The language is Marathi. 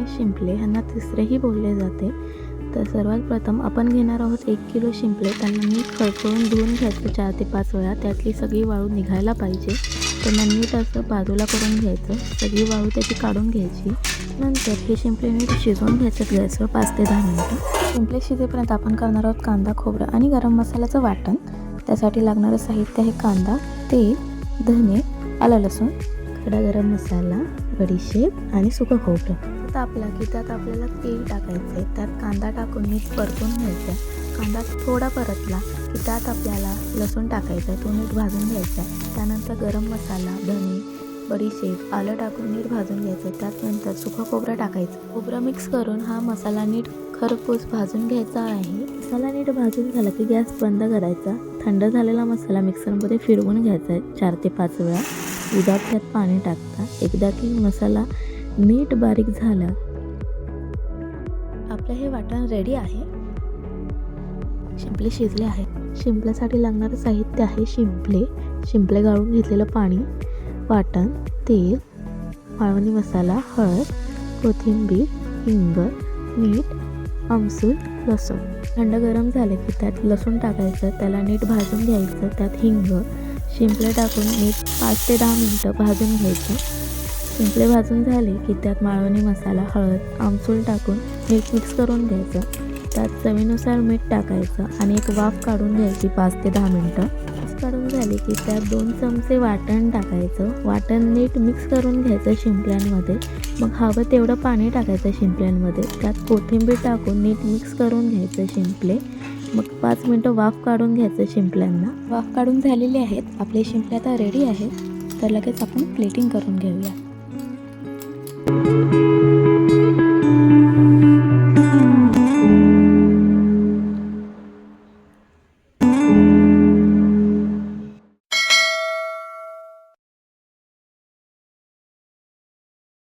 आणि शिंपले ह्यांना तिसरेही बोलले जाते। तर सर्वात प्रथम आपण घेणार आहोत 1 किलो शिंपले। त्यांना नीट खळखळून धुवून घ्यायचं 4 ते 5 वेळा। त्यातली सगळी वाळू निघायला पाहिजे। त्यांना नीट असं बाजूला करून घ्यायचं, सगळी वाळू त्याची काढून घ्यायची। नंतर हे शिंपले नीट शिजवून घ्यायचं गॅसवर 5 ते 10 मिनिटं। शिंपले शिजेपर्यंत आपण करणार आहोत कांदा, खोबरं आणि गरम मसाल्याचं वाटण। त्यासाठी लागणारं साहित्य आहे कांदा, तेल, धने, आलं लसूण, खडा गरम मसाला, बडीशेप आणि सुकं खोबरं। तापला की त्यात आपल्याला तेल टाकायचं आहे। त्यात कांदा टाकून नीट परतून घ्यायचा आहे। कांदा थोडा परतला की त्यात आपल्याला लसूण टाकायचं आहे, तो नीट भाजून घ्यायचा आहे। त्यानंतर गरम मसाला, धने, बडीशेप, आलं टाकून नीट भाजून घ्यायचं आहे। त्यात नंतर सुकं खोबरं टाकायचं। खोबरं मिक्स करून हा मसाला नीट खरपूस भाजून घ्यायचा आहे। मसाला नीट भाजून झाला की गॅस बंद करायचा। थंड झालेला मसाला मिक्सरमध्ये फिरवून घ्यायचा आहे 4 ते 5 वेळा। दुधात त्यात पाणी टाकता। एकदा की मसाला नीट बारीक झाला, आपलं हे वाटण रेडी आहे। शिंपले शिजले आहेत। शिंपल्यासाठी लागणारं साहित्य आहे शिंपले गाळून घेतलेलं पाणी, वाटण, तेल, मालवणी मसाला, हळद, कोथिंबीर, हिंग, मीठ, आमसूल, लसूण। थंड गरम झाले की त्यात लसूण टाकायचं, त्याला नीट भाजून घ्यायचं। त्यात हिंग, शिंपले टाकून नीट 5 ते 10 मिनिटं भाजून घ्यायचं। शिंपले भाजून झाले की त्यात मालवणी मसाला, हळद, आमसूल टाकून नीट मिक्स करून घ्यायचं। त्यात चवीनुसार मीठ टाकायचं आणि एक वाफ काढून घ्यायची 5 ते 10 मिनिटं। वाफ काढून झाली की त्यात 2 चमचे वाटण टाकायचं। वाटण नीट मिक्स करून घ्यायचं शिंपल्यांमध्ये। मग हवं तेवढं पाणी टाकायचं शिंपल्यांमध्ये। त्यात कोथिंबीर टाकून नीट मिक्स करून घ्यायचं शिंपले। मग 5 मिनिटं वाफ काढून घ्यायचं शिंपल्यांना। वाफ काढून झालेले आहेत आपले शिंपले, आता रेडी आहेत। तर लगेच आपण प्लेटिंग करून घेऊया।